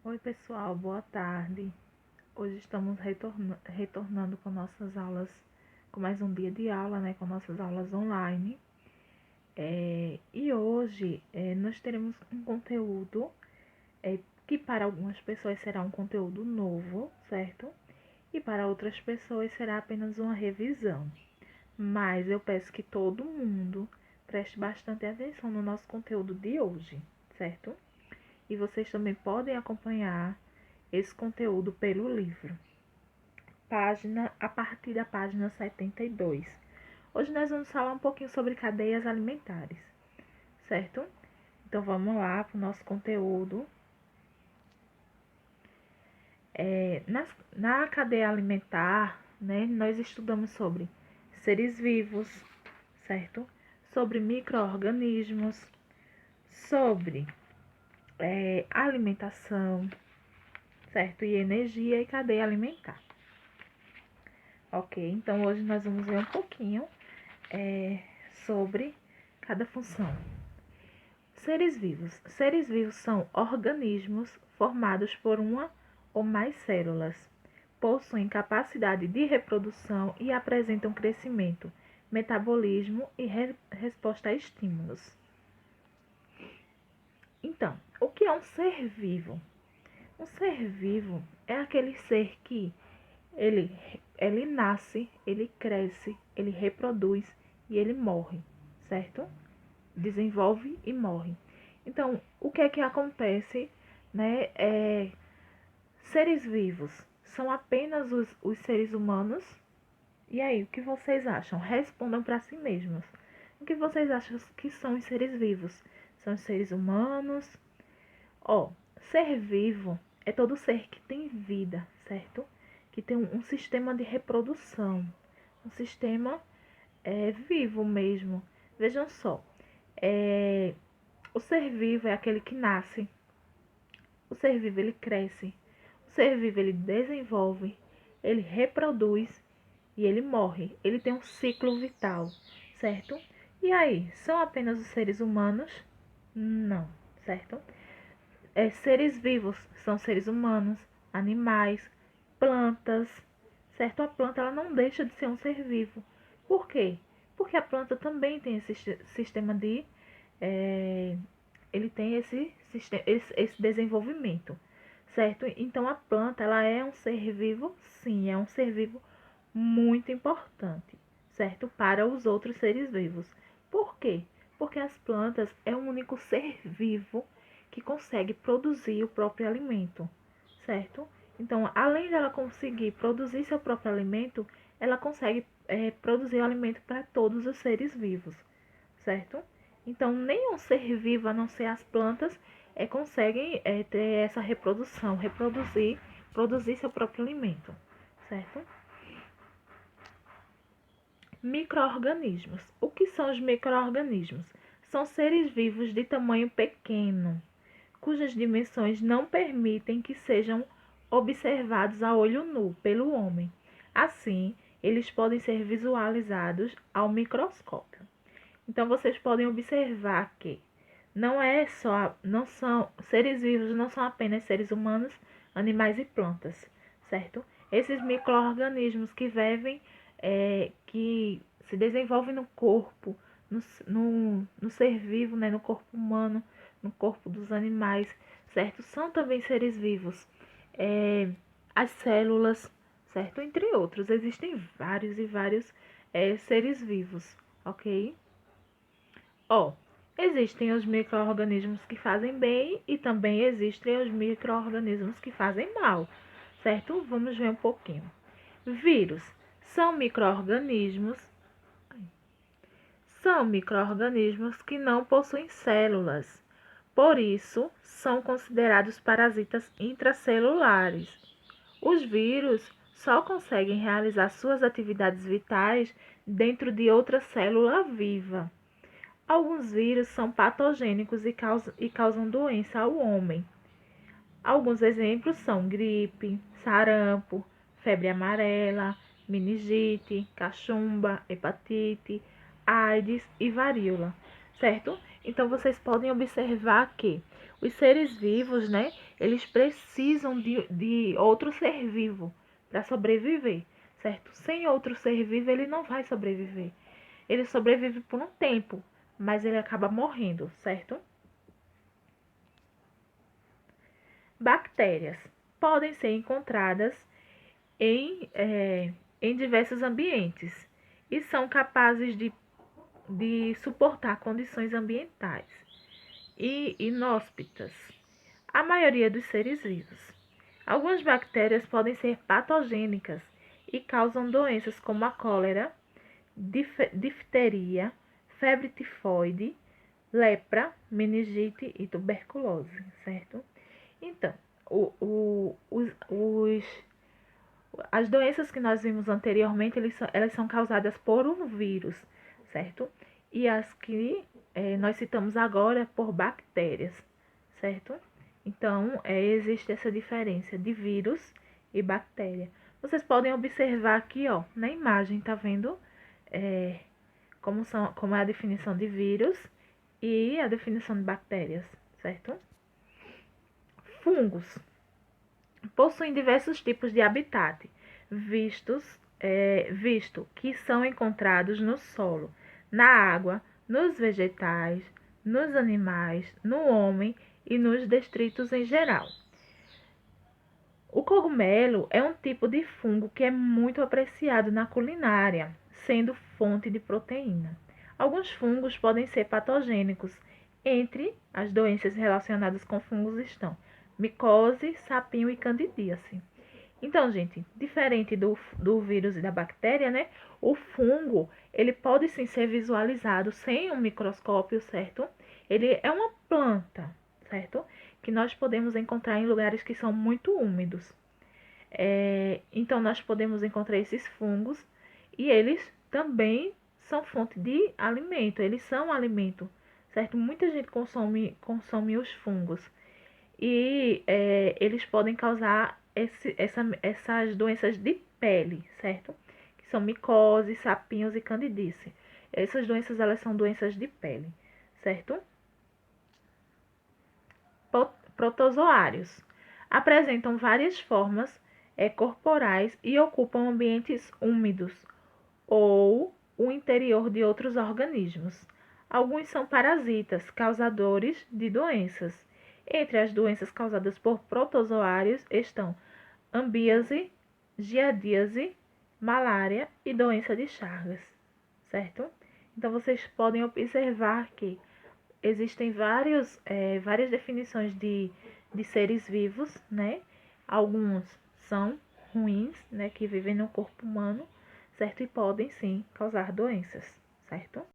Oi, pessoal, boa tarde. Hoje estamos retornando com nossas aulas, com mais um dia de aula, né, com nossas aulas online. E hoje nós teremos um conteúdo que para algumas pessoas será um conteúdo novo, certo? E para outras pessoas será apenas uma revisão. Mas eu peço que todo mundo preste bastante atenção no nosso conteúdo de hoje, certo? E vocês também podem acompanhar esse conteúdo pelo livro, a partir da página 72. Hoje nós vamos falar um pouquinho sobre cadeias alimentares, certo? Então vamos lá para o nosso conteúdo. Na cadeia alimentar, né, nós estudamos sobre seres vivos, certo? Sobre micro-organismos, sobre alimentação, certo? E energia e cadeia alimentar. Ok, então hoje nós vamos ver um pouquinho sobre cada função. Seres vivos. Seres vivos são organismos formados por uma ou mais células. Possuem capacidade de reprodução e apresentam crescimento, metabolismo e resposta a estímulos. Então, o que é um ser vivo? Um ser vivo é aquele ser que ele nasce, ele cresce, ele reproduz e ele morre, certo? Desenvolve e morre. Então, o que é que acontece, né? Seres vivos são apenas os seres humanos? E aí, o que vocês acham? Respondam para si mesmos. O que vocês acham que são os seres vivos? São os seres humanos? Ser vivo é todo ser que tem vida, certo? Que tem um sistema de reprodução, um sistema vivo mesmo. Vejam só, o ser vivo é aquele que nasce, o ser vivo ele cresce, o ser vivo ele desenvolve, ele reproduz e ele morre. Ele tem um ciclo vital, certo? E aí, são apenas os seres humanos? Não, certo? Seres vivos são seres humanos, animais, plantas, certo? A planta ela não deixa de ser um ser vivo. Por quê? Porque a planta também tem esse sistema de ele tem esse desenvolvimento, certo? Então a planta ela é um ser vivo, sim, é um ser vivo muito importante, certo? Para os outros seres vivos. Por quê? Porque as plantas é o único ser vivo que consegue produzir o próprio alimento, certo? Então, além dela conseguir produzir seu próprio alimento, ela consegue produzir alimento para todos os seres vivos, certo? Então, nenhum ser vivo, a não ser as plantas, conseguem ter essa reprodução, produzir seu próprio alimento, certo? Micro-organismos. O que são os micro-organismos? São seres vivos de tamanho pequeno, cujas dimensões não permitem que sejam observados a olho nu pelo homem. Assim, eles podem ser visualizados ao microscópio. Então vocês podem observar que não são seres vivos, não são apenas seres humanos, animais e plantas, certo? Esses micro-organismos que se desenvolvem no corpo, no ser vivo, né, no corpo humano, no corpo dos animais, certo? São também seres vivos. As células, certo? Entre outros, existem vários e vários seres vivos, ok? Existem os micro-organismos que fazem bem e também existem os micro-organismos que fazem mal, certo? Vamos ver um pouquinho. Vírus são micro-organismos que não possuem células. Por isso, são considerados parasitas intracelulares. Os vírus só conseguem realizar suas atividades vitais dentro de outra célula viva. Alguns vírus são patogênicos e causam doença ao homem. Alguns exemplos são gripe, sarampo, febre amarela, meningite, cachumba, hepatite, AIDS e varíola, certo? Então vocês podem observar que os seres vivos, né, eles precisam de outro ser vivo para sobreviver, certo? Sem outro ser vivo, ele não vai sobreviver. Ele sobrevive por um tempo, mas ele acaba morrendo, certo? Bactérias podem ser encontradas em diversos ambientes e são capazes de suportar condições ambientais e inóspitas. A maioria dos seres vivos. Algumas bactérias podem ser patogênicas e causam doenças como a cólera, difteria, febre tifoide, lepra, meningite e tuberculose, certo? Então, as doenças que nós vimos anteriormente, elas são causadas por um vírus, certo? E as que nós citamos agora por bactérias, certo? Então, existe essa diferença de vírus e bactéria. Vocês podem observar aqui, ó, na imagem, tá vendo? Como é a definição de vírus e a definição de bactérias, certo? Fungos possuem diversos tipos de habitat, visto que são encontrados no solo, na água, nos vegetais, nos animais, no homem e nos detritos em geral. O cogumelo é um tipo de fungo que é muito apreciado na culinária, sendo fonte de proteína. Alguns fungos podem ser patogênicos. Entre as doenças relacionadas com fungos estão micose, sapinho e candidíase. Então, gente, diferente do vírus e da bactéria, né? O fungo, ele pode sim ser visualizado sem um microscópio, certo? Ele é uma planta, certo? Que nós podemos encontrar em lugares que são muito úmidos. Então, nós podemos encontrar esses fungos e eles também são fonte de alimento. Eles são alimento, certo? Muita gente consome os fungos e eles podem causar essas doenças de pele, certo? Que são micose, sapinhos e candidíase. Essas doenças, elas são doenças de pele, certo? Protozoários apresentam várias formas corporais e ocupam ambientes úmidos ou o interior de outros organismos. Alguns são parasitas, causadores de doenças. Entre as doenças causadas por protozoários estão ambíase, giardíase, malária e doença de Chagas, certo? Então, vocês podem observar que existem várias definições de seres vivos, né? Alguns são ruins, né? Que vivem no corpo humano, certo? E podem sim causar doenças, certo?